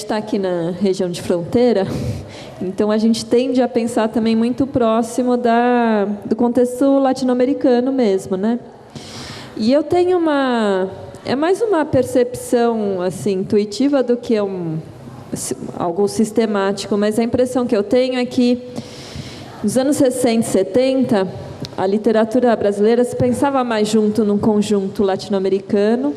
está aqui na região de fronteira, então a gente tende a pensar também muito próximo do contexto latino-americano mesmo, né? E eu tenho é mais uma percepção assim intuitiva do que algo sistemático, mas a impressão que eu tenho é que nos anos 60 e 70, a literatura brasileira se pensava mais junto num conjunto latino-americano,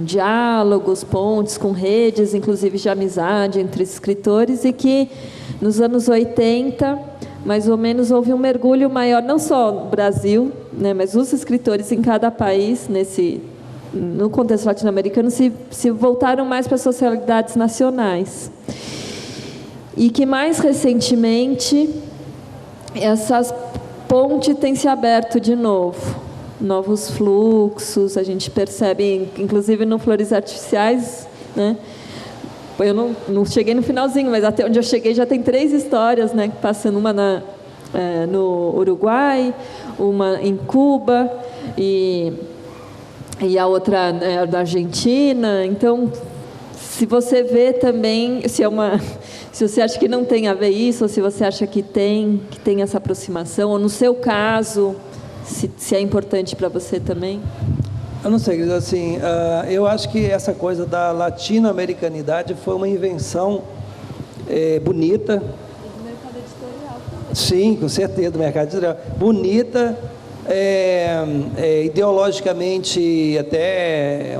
diálogos, pontes com redes, inclusive de amizade entre escritores, e que nos anos 80, mais ou menos, houve um mergulho maior, não só no Brasil, né, mas os escritores em cada país, no contexto latino-americano, se voltaram mais para as socialidades nacionais. E que, mais recentemente, essas pontes têm se aberto de novo. Novos fluxos, a gente percebe, inclusive no Flores Artificiais, né? Eu não cheguei no finalzinho, mas até onde eu cheguei já tem 3 histórias, né? Passando uma no Uruguai, uma em Cuba e a outra da Argentina. Então, se você vê também, se você acha que não tem a ver isso, ou se você acha que tem essa aproximação, ou no seu caso, se é importante para você também. Eu não sei, assim, eu acho que essa coisa da latino-americanidade foi uma invenção bonita. Do mercado editorial também. Sim, com certeza, do mercado editorial. Bonita, ideologicamente até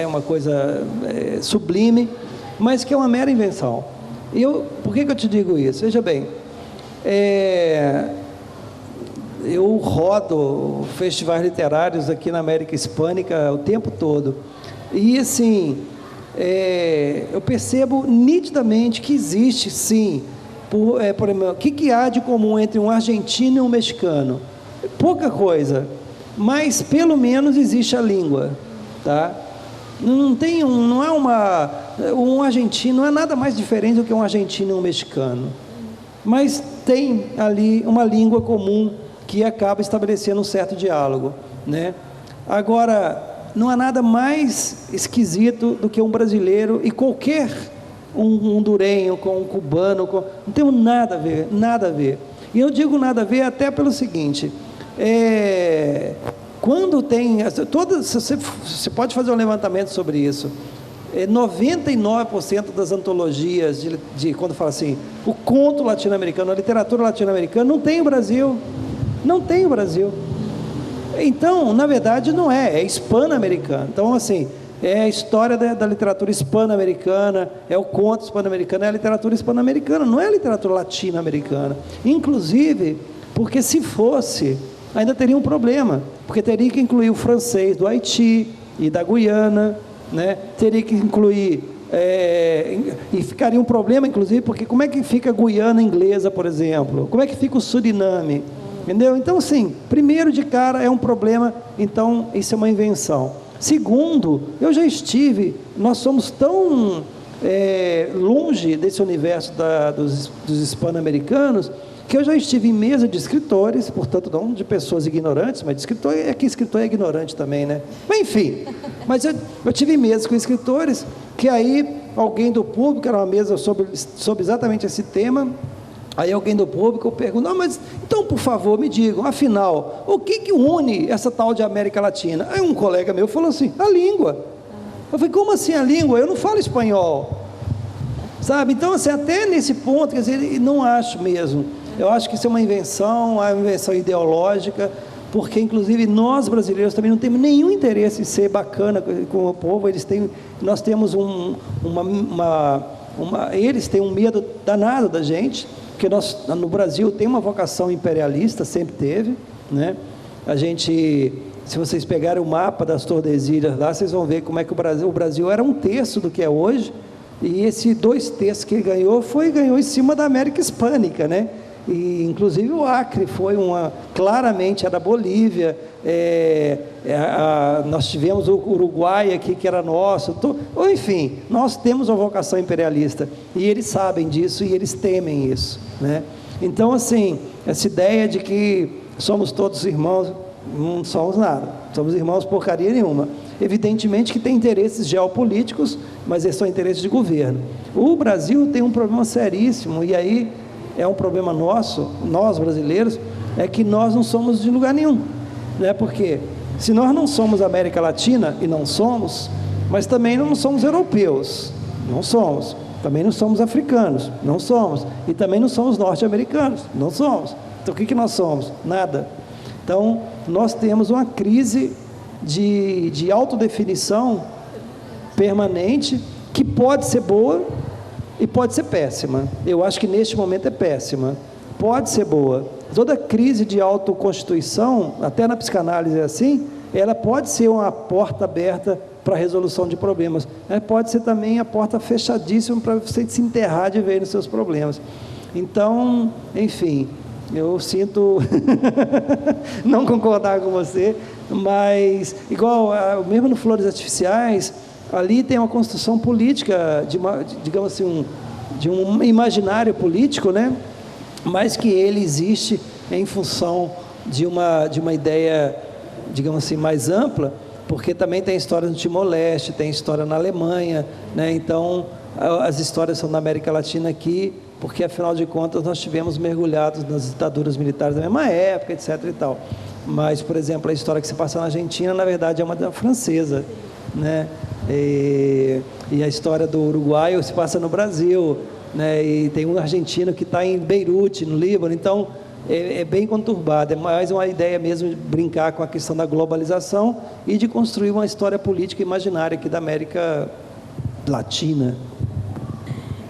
uma coisa sublime, mas que é uma mera invenção. Por que eu te digo isso? Veja bem, eu rodo festivais literários aqui na América Hispânica o tempo todo. E, assim, eu percebo nitidamente que existe, sim, por exemplo, o que há de comum entre um argentino e um mexicano? Pouca coisa, mas pelo menos existe a língua, tá? Não é um argentino, não é nada mais diferente do que um argentino e um mexicano, mas tem ali uma língua comum que acaba estabelecendo um certo diálogo, né? Agora, não há nada mais esquisito do que um brasileiro e qualquer um hondurenho com um cubano, não tem nada a ver, nada a ver. E eu digo nada a ver até pelo seguinte, quando tem, você pode fazer um levantamento sobre isso, 99% das antologias quando fala assim, o conto latino-americano, a literatura latino-americana, não tem o Brasil. Não tem o Brasil. Então, na verdade, não é hispano-americano. Então, assim, é a história da literatura hispano-americana, é o conto hispano-americano, é a literatura hispano-americana, não é a literatura latino-americana. Inclusive, porque se fosse, ainda teria um problema, porque teria que incluir o francês do Haiti e da Guiana, né? Teria que incluir... e ficaria um problema, inclusive, porque como é que fica a Guiana inglesa, por exemplo? Como é que fica o Suriname? Entendeu? Então, assim, primeiro de cara é um problema, então isso é uma invenção. Segundo, nós somos tão longe desse universo dos hispano-americanos, que eu já estive em mesa de escritores, portanto não de pessoas ignorantes, mas de escritor, que escritor é ignorante também, né? Mas enfim, eu tive mesas com escritores, que aí alguém do público, era uma mesa sobre exatamente esse tema. Aí alguém do público pergunta, mas então, por favor, me digam, afinal, o que une essa tal de América Latina? Aí um colega meu falou assim, a língua. Eu falei, como assim a língua? Eu não falo espanhol. Sabe? Então, assim, até nesse ponto, quer dizer, não acho mesmo. Eu acho que isso é uma invenção ideológica, porque, inclusive, nós brasileiros também não temos nenhum interesse em ser bacana com o povo. Nós temos eles têm um medo danado da gente, porque nós, no Brasil, tem uma vocação imperialista, sempre teve, né? Se vocês pegarem o mapa das Tordesilhas lá, vocês vão ver como é que o Brasil era 1/3 do que é hoje, e esse 2/3 que ele ganhou em cima da América Hispânica, né? E, inclusive, o Acre foi claramente era da Bolívia, nós tivemos o Uruguai aqui, que era nosso, enfim, nós temos uma vocação imperialista, e eles sabem disso, e eles temem isso, né? Então, assim, essa ideia de que somos todos irmãos, não somos nada, somos irmãos porcaria nenhuma. Evidentemente que tem interesses geopolíticos mas esses são interesses de governo. O Brasil tem um problema seríssimo, e aí é um problema nosso, nós brasileiros, é que nós não somos de lugar nenhum, né? Porque se nós não somos América Latina, e não somos, mas também não somos europeus, não somos, também não somos africanos, não somos, e também não somos norte-americanos, não somos. Então o que nós somos? Nada. Então nós temos uma crise de autodefinição permanente, que pode ser boa e pode ser péssima. Eu acho que neste momento é péssima. Pode ser boa. Toda crise de autoconstituição, até na psicanálise é assim, ela pode ser uma porta aberta para a resolução de problemas. Ela pode ser também a porta fechadíssima para você se enterrar de vez nos seus problemas. Então, enfim, eu sinto não concordar com você, mas igual, mesmo no Flores Artificiais, ali tem uma construção política, digamos assim, de um imaginário político, né? Mas que ele existe em função de uma ideia, digamos assim, mais ampla, porque também tem história no Timor-Leste, tem história na Alemanha, né? Então, as histórias são da América Latina aqui, porque, afinal de contas, nós tivemos mergulhados nas ditaduras militares da mesma época, etc. e tal. Mas, por exemplo, a história que se passa na Argentina, na verdade, é uma francesa, né? E a história do uruguaio se passa no Brasil, né? E tem um argentino que está em Beirute, no Líbano. Então é bem conturbado, é mais uma ideia mesmo de brincar com a questão da globalização e de construir uma história política imaginária aqui da América Latina.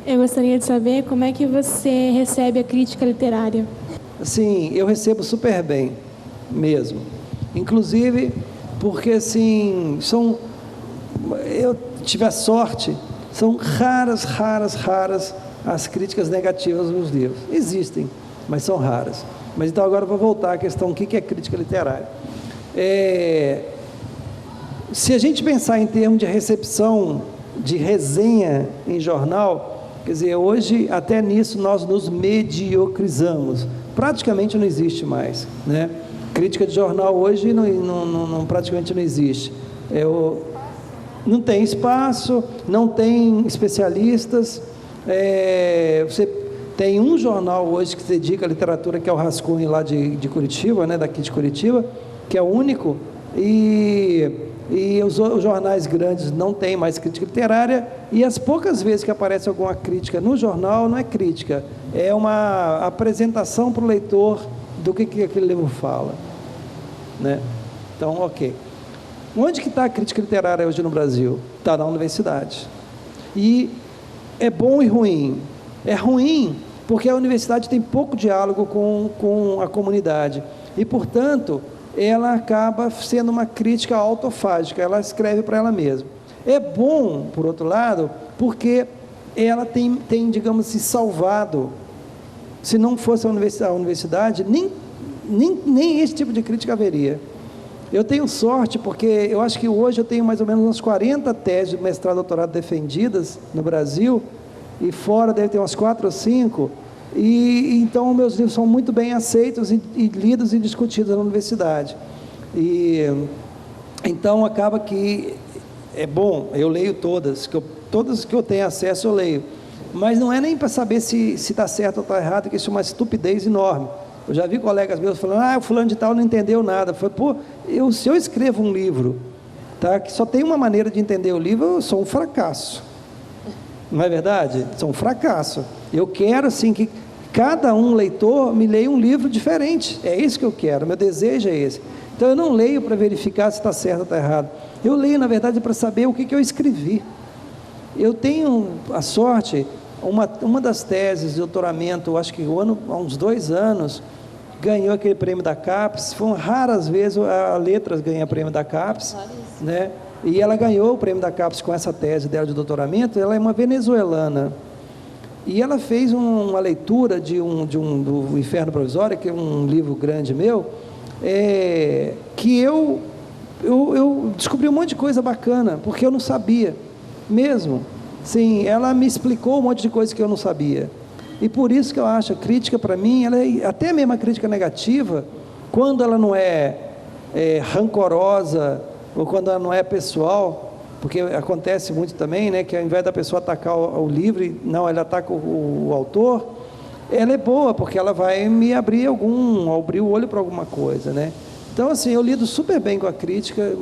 Eu gostaria de saber como é que você recebe a crítica literária. Sim, eu recebo super bem mesmo, inclusive porque assim, eu tive a sorte, são raras as críticas negativas nos livros. Existem, mas são raras. Mas então agora eu vou voltar à questão, o que é crítica literária? Se a gente pensar em termos de recepção de resenha em jornal, quer dizer, hoje até nisso nós nos mediocrizamos. Praticamente não existe mais, né? Crítica de jornal hoje praticamente não existe. Não tem espaço, não tem especialistas. Você tem um jornal hoje que se dedica à literatura, que é o Rascunho lá de Curitiba, né, daqui de Curitiba, que é o único, e os jornais grandes não têm mais crítica literária, e as poucas vezes que aparece alguma crítica no jornal, não é crítica, é uma apresentação para o leitor do que aquele livro fala, né? Então, ok. Onde que está a crítica literária hoje no Brasil? Está na universidade. E é bom e ruim. É ruim porque a universidade tem pouco diálogo com a comunidade. E, portanto, ela acaba sendo uma crítica autofágica, ela escreve para ela mesma. É bom, por outro lado, porque ela tem digamos assim, salvado. Se não fosse a universidade, nem esse tipo de crítica haveria. Eu tenho sorte, porque eu acho que hoje eu tenho mais ou menos umas 40 teses de mestrado e doutorado defendidas no Brasil, e fora deve ter umas 4 ou 5, e então meus livros são muito bem aceitos e lidos e discutidos na universidade. E então acaba que é bom, eu leio todas que eu tenho acesso eu leio, mas não é nem para saber se está certo ou está errado, que isso é uma estupidez enorme. Eu já vi colegas meus falando, o fulano de tal não entendeu nada. Eu falei, se eu escrevo um livro, tá, que só tem uma maneira de entender o livro, eu sou um fracasso. Não é verdade? Sou um fracasso. Eu quero, assim, que cada leitor me leia um livro diferente. É isso que eu quero, meu desejo é esse. Então, eu não leio para verificar se está certo ou está errado. Eu leio, na verdade, para saber o que eu escrevi. Eu tenho a sorte, uma das teses de doutoramento, acho que há uns 2 anos, ganhou aquele prêmio da CAPES. Foram raras vezes a Letras ganha prêmio da CAPES, né? E ela ganhou o prêmio da CAPES com essa tese dela de doutoramento. Ela é uma venezuelana, e ela fez uma leitura do Inferno Provisório, que é um livro grande meu, que eu descobri um monte de coisa bacana, porque eu não sabia mesmo. Sim, ela me explicou um monte de coisa que eu não sabia. E por isso que eu acho, a crítica para mim, até mesmo a crítica negativa, quando ela não é rancorosa, ou quando ela não é pessoal, porque acontece muito também, né, que ao invés da pessoa atacar o livro, não, ela ataca o autor, ela é boa, porque ela vai me abrir o olho para alguma coisa, né? Então, assim, eu lido super bem com a crítica,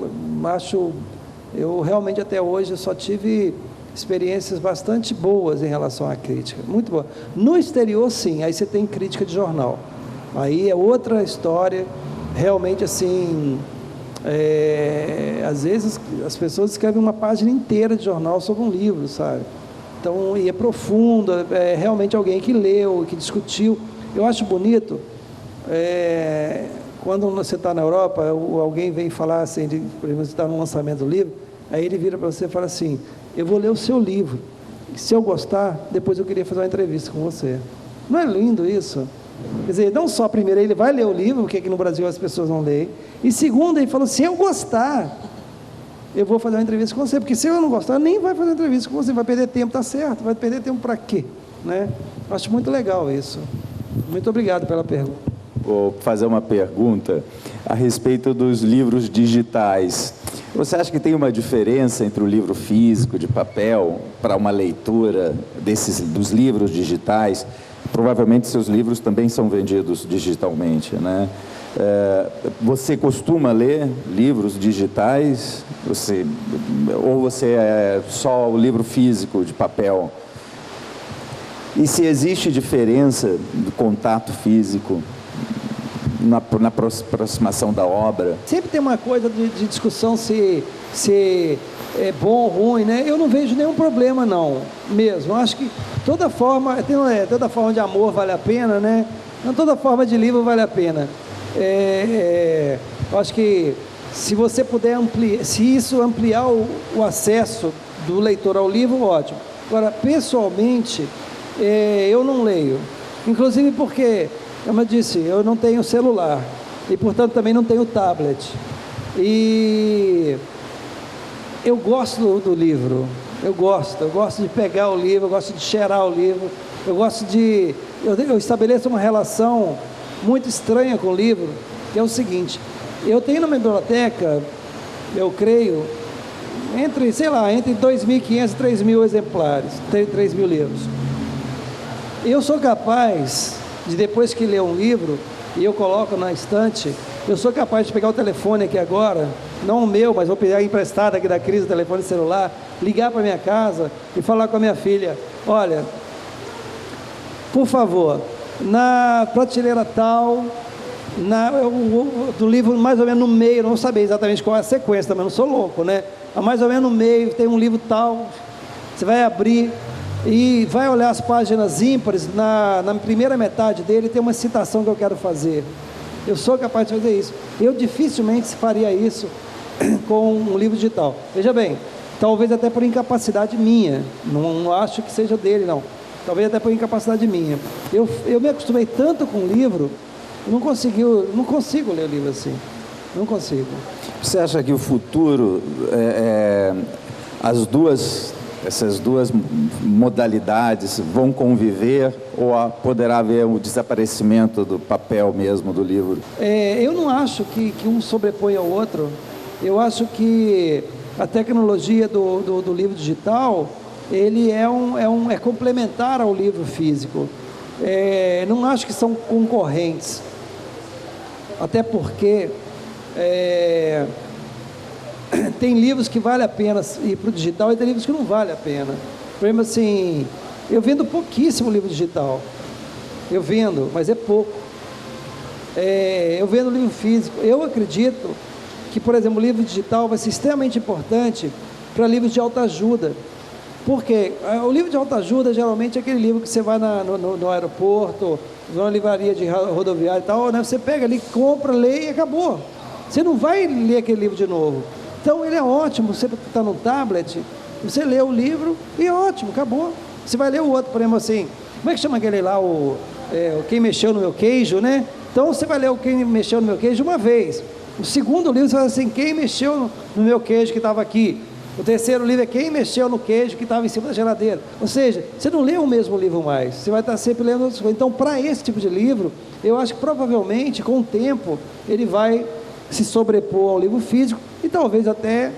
eu realmente até hoje eu só tive experiências bastante boas em relação à crítica, muito boa. No exterior, sim, aí você tem crítica de jornal, aí é outra história, realmente assim, às vezes as pessoas escrevem uma página inteira de jornal sobre um livro, sabe? Então, e é profundo, é realmente alguém que leu, que discutiu. Eu acho bonito, quando você está na Europa, alguém vem falar assim, por exemplo, você está no lançamento do livro, aí ele vira para você e fala assim, eu vou ler o seu livro, se eu gostar, depois eu queria fazer uma entrevista com você. Não é lindo isso? Quer dizer, não só primeiro ele vai ler o livro, porque aqui no Brasil as pessoas não leem, e segundo ele falou, se eu gostar, eu vou fazer uma entrevista com você, porque se eu não gostar, nem vai fazer uma entrevista com você, vai perder tempo, tá certo, vai perder tempo para quê? Né? Acho muito legal isso. Muito obrigado pela pergunta. Vou fazer uma pergunta a respeito dos livros digitais. Você acha que tem uma diferença entre o livro físico, de papel, para uma leitura dos livros digitais? Provavelmente seus livros também são vendidos digitalmente, né? Você costuma ler livros digitais? Ou você é só o livro físico, de papel? E se existe diferença do contato físico na aproximação da obra? Sempre tem uma coisa de discussão se é bom ou ruim, né? Eu não vejo nenhum problema, não, mesmo. Eu acho que toda forma de amor vale a pena, né? Não, toda forma de livro vale a pena. Eu acho que se você puder se isso ampliar o acesso do leitor ao livro, ótimo. Agora, pessoalmente, eu não leio, inclusive porque, como eu disse, eu não tenho celular e, portanto, também não tenho tablet. E eu gosto do livro, eu gosto de pegar o livro, eu gosto de cheirar o livro, eu estabeleço uma relação muito estranha com o livro, que é o seguinte, eu tenho na minha biblioteca, eu creio, entre 2.500 e 3.000 exemplares, 3.000 livros. Eu sou capaz de, depois que ler um livro, e eu coloco na estante, eu sou capaz de pegar o telefone aqui agora, não o meu, mas vou pegar emprestado aqui da Cris, o telefone celular, ligar para minha casa e falar com a minha filha, olha, por favor, na prateleira tal, do livro mais ou menos no meio, não vou saber exatamente qual é a sequência, também não sou louco, né? Mas mais ou menos no meio, tem um livro tal, você vai abrir e vai olhar as páginas ímpares, na primeira metade dele tem uma citação que eu quero fazer. Eu sou capaz de fazer isso. Eu dificilmente faria isso com um livro digital. Veja bem, talvez até por incapacidade minha, não acho que seja dele, não. Talvez até por incapacidade minha. Eu me acostumei tanto com o livro, não consigo ler o livro assim. Não consigo. Você acha que o futuro, essas duas modalidades vão conviver ou poderá haver o desaparecimento do papel mesmo do livro? Eu não acho que um sobrepõe ao outro. Eu acho que a tecnologia do livro digital, ele é complementar ao livro físico. Não acho que são concorrentes. Até porque tem livros que vale a pena ir para o digital e tem livros que não vale a pena. Por exemplo, assim, eu vendo pouquíssimo livro digital. Eu vendo, mas é pouco. Eu vendo livro físico. Eu acredito que, por exemplo, o livro digital vai ser extremamente importante para livros de autoajuda. Por quê? O livro de autoajuda geralmente é aquele livro que você vai no aeroporto, numa livraria de rodoviária e tal, né? Você pega ali, compra, lê e acabou. Você não vai ler aquele livro de novo. Então ele é ótimo, você está no tablet, você lê o livro e é ótimo, acabou. Você vai ler o outro, por exemplo assim, como é que chama aquele lá, Quem Mexeu no Meu Queijo, né? Então você vai ler o Quem Mexeu no Meu Queijo uma vez. O segundo livro você vai assim, Quem Mexeu no Meu Queijo que estava aqui. O terceiro livro é Quem Mexeu no Queijo que estava em cima da geladeira. Ou seja, você não lê o mesmo livro mais, você vai estar sempre lendo outras coisas. Então, para esse tipo de livro, eu acho que provavelmente, com o tempo, ele vai se sobrepor ao livro físico e talvez até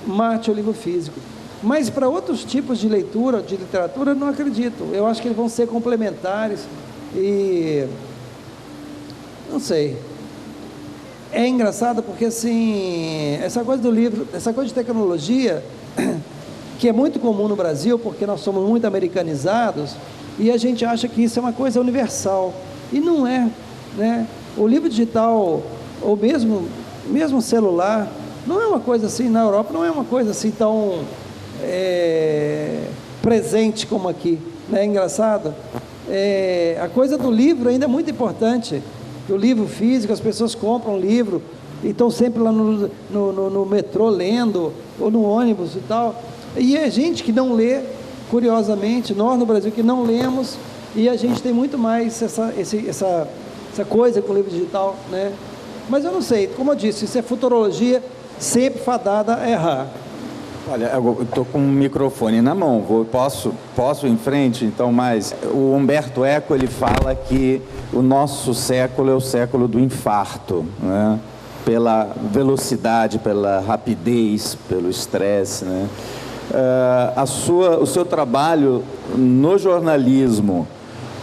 mate o livro físico. Mas para outros tipos de leitura, de literatura, não acredito. Eu acho que eles vão ser complementares e... não sei. É engraçado porque, assim, essa coisa do livro, essa coisa de tecnologia, que é muito comum no Brasil, porque nós somos muito americanizados, e a gente acha que isso é uma coisa universal. E não é, né? O livro digital, ou mesmo celular, não é uma coisa assim, na Europa, não é uma coisa assim tão presente como aqui, né? É engraçado. A coisa do livro ainda é muito importante. O livro físico, as pessoas compram livro e estão sempre lá no metrô lendo, ou no ônibus e tal. E é gente que não lê, curiosamente, nós no Brasil que não lemos, e a gente tem muito mais essa coisa com o livro digital, né? Mas eu não sei, como eu disse, isso é futurologia, sempre fadada a errar. Olha, eu estou com um microfone na mão, posso ir em frente? Então, mas o Humberto Eco, ele fala que o nosso século é o século do infarto, né? Pela velocidade, pela rapidez, pelo estresse, né? O seu trabalho no jornalismo,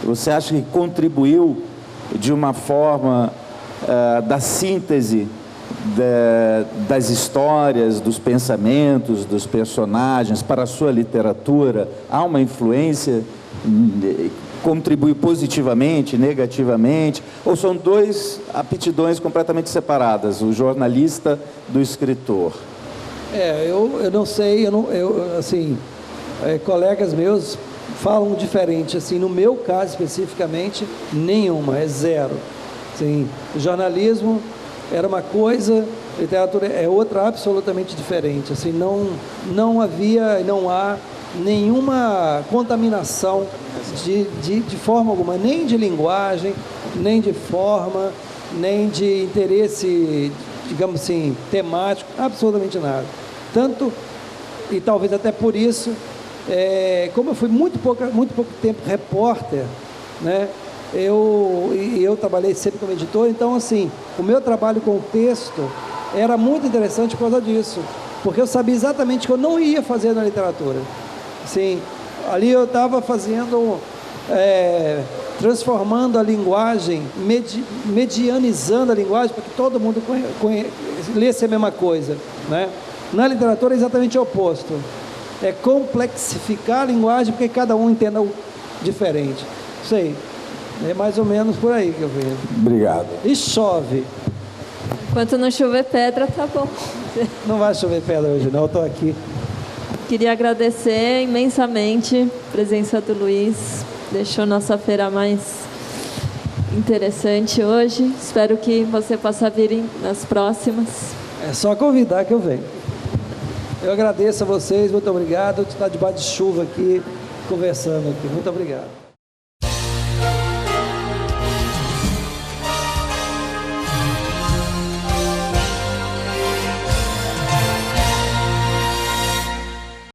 você acha que contribuiu de uma forma da síntese das histórias, dos pensamentos, dos personagens para a sua literatura? Há uma influência? Contribui positivamente, negativamente? Ou são duas aptidões completamente separadas, o jornalista do escritor? Eu não sei, colegas meus falam diferente, assim, no meu caso especificamente, nenhuma, é zero. Assim, o jornalismo era uma coisa, literatura é outra absolutamente diferente, assim, não havia e não há nenhuma contaminação de forma alguma, nem de linguagem, nem de forma, nem de interesse, digamos assim, temático, absolutamente nada. Tanto, e talvez até por isso, como eu fui muito pouco tempo repórter, né? Eu trabalhei sempre como editor, então assim, o meu trabalho com o texto era muito interessante por causa disso, porque eu sabia exatamente o que eu não ia fazer na literatura. Assim, ali eu estava fazendo, transformando a linguagem, medianizando a linguagem para que todo mundo lesse a mesma coisa, né? Na literatura é exatamente o oposto, é complexificar a linguagem porque cada um entenda diferente. Sei. É mais ou menos por aí que eu vejo. Obrigado. E chove. Enquanto não chover pedra, tá bom. Não vai chover pedra hoje não, eu estou aqui. Queria agradecer imensamente a presença do Luiz. Deixou nossa feira mais interessante hoje. Espero que você possa vir nas próximas. É só convidar que eu venho. Eu agradeço a vocês, muito obrigado. Eu estou debaixo de chuva aqui, conversando aqui. Muito obrigado.